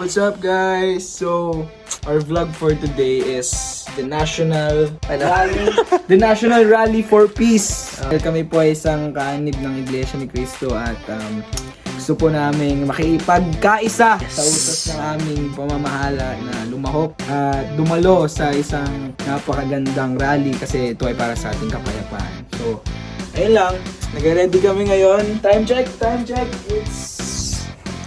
What's up guys? So, our vlog for today is the National Rally. The National Rally for Peace. Kami po ay isang kaanib ng Iglesia ni Cristo at gusto po namin makipagkaisa sa utos ng aming pamamahala na lumahok at dumalo sa isang napakagandang rally kasi ito ay para sa ating kapayapaan. So, ayun lang. Nag-ready kami ngayon. Time check.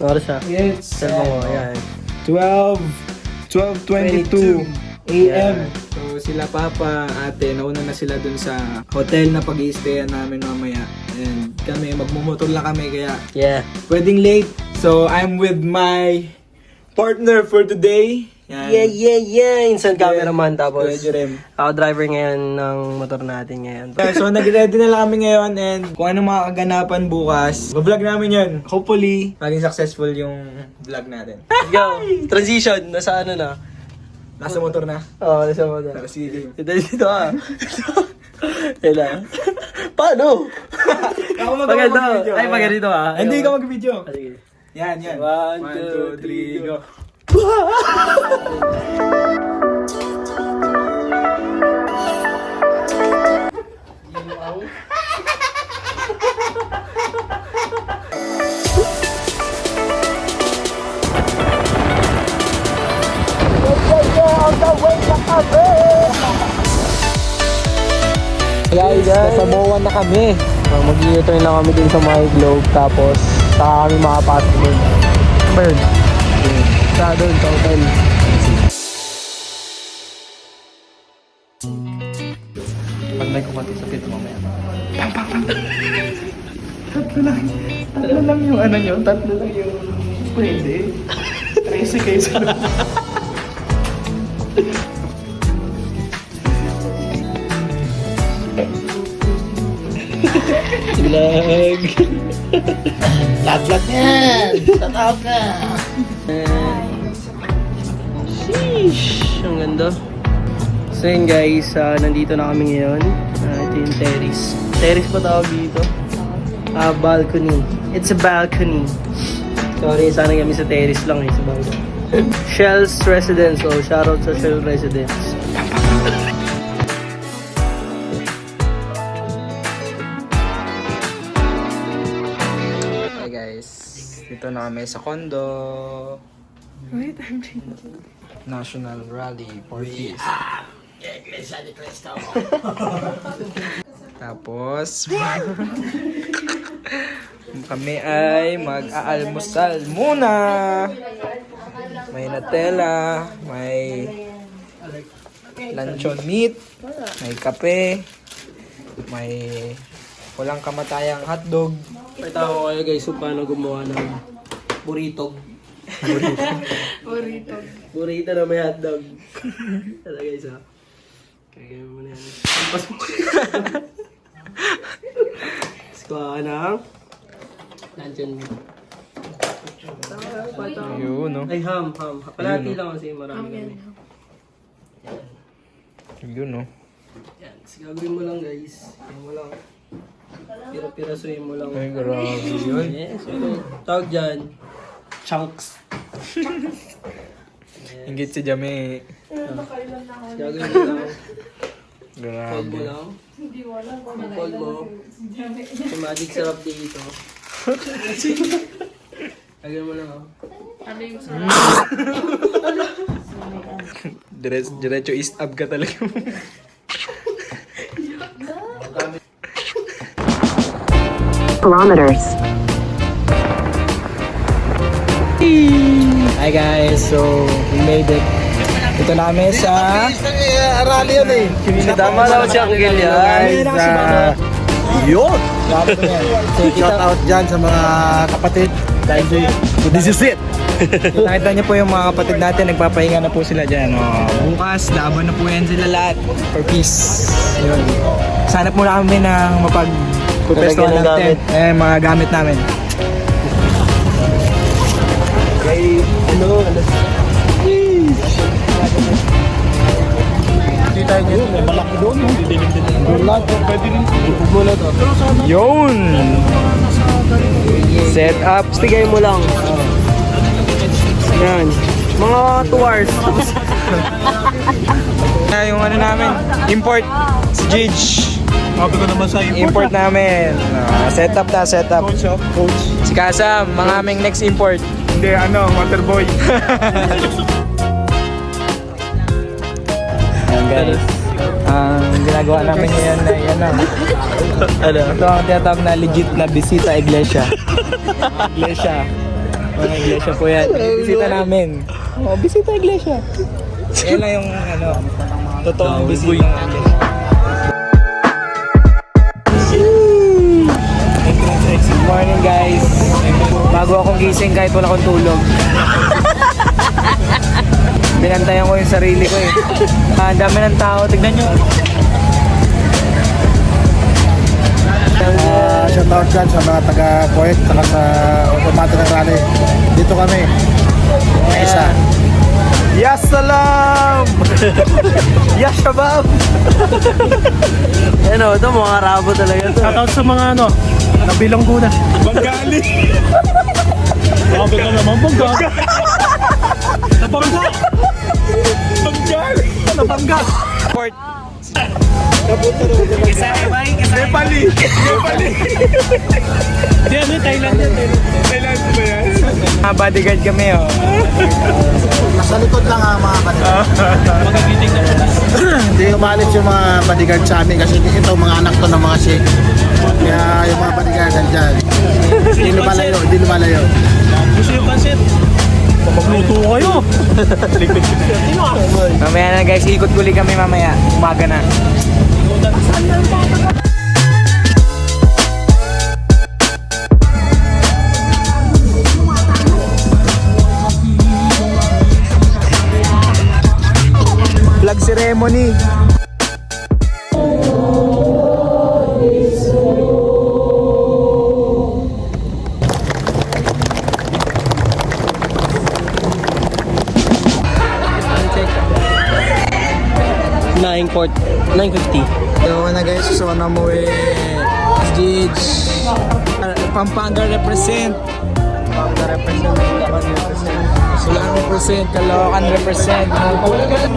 Oras siya. It's Ayan. 12:22 a.m. So sila papa, ate, nauna na sila dun sa hotel na pag-i-stayan namin mamaya. And kami, magmumotor lang kami kaya Yeah. pwedeng late. So I'm with my partner for today. Yan. Yeah. Instant cameraman tapos Kuya Jerem. ako driver ngayon ng motor natin ngayon. So nag-ready na lang kami ngayon and kung anong mga kaganapan bukas, vlog namin yun. Hopefully, maging successful yung vlog natin. Let's go. Transition. Nasa ano na? Nasa motor na. Oo, nasa motor. Sige. Dito ah. Kailan? Paano? Ako Paganda. Ay, paganda ah. Hindi ka mag-video. Sige. Yan. 1, 2, 3, go. Guys, nasabawan na kami. Mag-u-turn lang kami din sa my globe tapos saka kami makapasok din. Bird. Sa doon, sa hotel. Pag may kumatis sa pito mamaya. Tatlo lang yung ano nyo. Tatlo lang yung pwede. 13 kayo sa... Vlog. Vlog yan! Tatawag ka! Sheesh! Ang ganda. So yun guys, nandito na kami ngayon. Ito yung terrace. Terrace pa tawag dito? Balcony. It's a balcony. Sorry, sana kami sa terrace lang sa balcony. Shell's Residence. Oh, shoutout sa Shell Residence. Hey guys, dito na kami sa condo. Wait, I'm changing. National Rally for Peace. Iglesia ni Cristo! Tapos, kami ay mag-aalmusal muna. May Nutella, may luncheon meat, may kape, may walang kamatayang hotdog. Pakita ko kayo guys kung paano gumawa ng burrito. Burrito na may hotdog. Tala guys ha. Kaya mo na yan. Pas mo. Kuha ka ng luncheon meat. Yun, no? Ay, ham. Palati lang kasi marami kami. Yun, no? Yan. So, gagawin mo lang guys. Yan mo lang. Pira-pirasuin mo lang. Ay, grabe yun. Yes. So, tawag dyan. Chunks. Ingit si Jame. So, gagawin mo lang. Fold mo Grabe. lang. Fold mo. Si Magic sarap dito. Gagawin mo lang oh. Diretso east up ka talaga. Kilometers. Hi guys, so we made it. Ito na kami sa Rally yan eh! Tama lang si Uncle yan. Yun! Shout out dyan sa mga kapatid. This is it! Nakita niyo po yung mga kapatid natin, nagpapahinga na po sila dyan. Bukas, laban na po yan sila lahat for peace. Yun. Sanap muna kami ng mapag-pupestuhan ng tent. Mga gamit namin. Kay, Hindi tayo dito, may malaki doon. Doon lahat, pwede rin. Bubog mo na to. Yun! Set up. Bigay mo lang. Yan. Mga 2 hours. Tapos, Yung ano namin, import, si Jidge. Sabi ko naman sa Import namin. Set up na, set up. Coach. Si Kasam, mga aming next import. Hindi, Waterboy. Ayan guys. Ang ginagawa namin ngayon na yan na. ano? Ito ang tinatawag na legit na bisita iglesia. Iglesia. Mga iglesia po yan. Bisita namin. Oh, bisita iglesia. Yan lang yung totoong bisita ng iglesia. Good morning guys. Bago akong gising kahit wala akong tulog. Binantayan ko yung sarili ko eh. Ang dami ng tao, tignan nyo. Shoutout dyan sa mga taga-Kuwait saka sa automatic ng rally. Dito kami. Mga isa. Ya salam! Ya shabab! Ano, ito mga rabo talaga ito. Shoutout sa mga nabilang guna. Banggali! Sabi ka naman, Banggali! Nabangga! Banggali! Nabangga! Port. Nepali! Nepali! Di ano, Thailand yan. Thailand ba yan? Mga bodyguard kami oh. Nasa likod lang mga bodyguard. Hindi umalit yung mga bodyguard sa amin kasi ito mga anak to ng mga sheikh. Kaya yung mga bodyguard nandyan. Hindi lumalayo. Gusto yung pansit? Magluto kayo. Mamaya na guys, ikot guli kami mamaya. Umaga na. Flag ceremony. Port 950. So na guys, so na mo Jidge. Pampanga represent. Pampanga represent. Sulangan represent, Caloocan represent.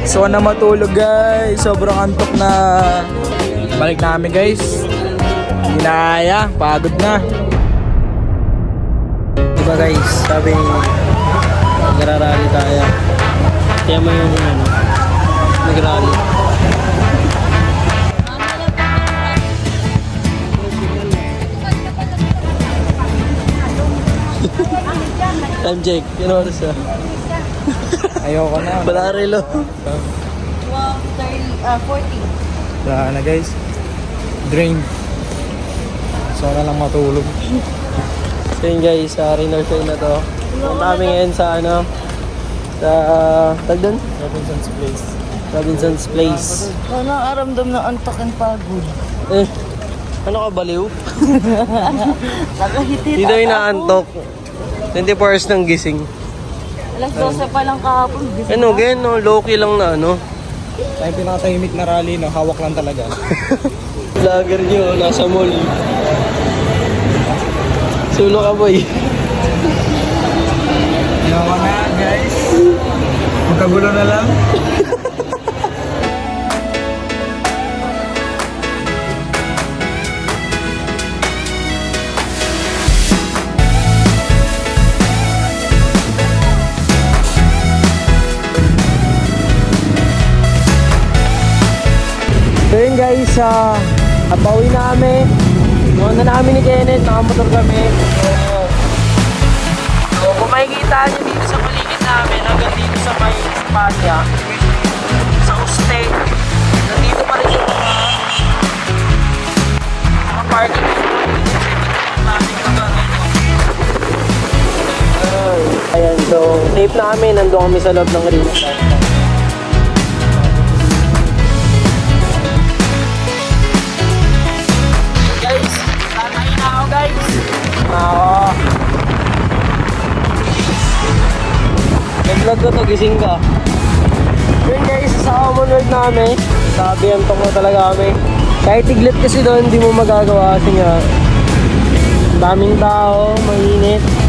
So na matulog guys, sobrang antok na. Balik namin guys. Hindi na kaya, pagod na. Diba guys, sabi nagrarally tayo. Kaya mo yung nagrally. Time check, yun oras ah. Ayoko na. Balarelo. 40. Wala na guys. Drain. So na lang matulog. So yun guys, sa Rainer Trail na to. Punta kami ngayon sa sa tag doon? Robinson's Place. Robinson's Place. Nakaramdam ng antok and pagod. Ano ka baliw? Nakahitit Hindi daw inaantok. 24 hours ng gising. Alas 12 pa lang kahapon. Ano, ganyan no, low-key lang na Tayo pinakatahimik na rally, no? Hawak lang talaga. Vlogger nyo, nasa mall. Sulo ka boy. Ayoko na guys. Magkagulo na lang. So yun guys, pauwi na kami. Noon na namin ni Kenneth, nakamotor kami. So kung makikita nyo dito sa paligid namin, hanggang dito sa may Espanya, sa Uste, nandito pa rin yung mga parking namin hanggang ayan, so safe na kami, nandun kami sa loob ng arena. Nag-vlog ko to, gising ka. Yun guys, sa Commonwealth namin, sabi ang tong talaga kami. Kahit tiglit kasi doon, hindi mo magagawa kasi nga Daming tao, mainit.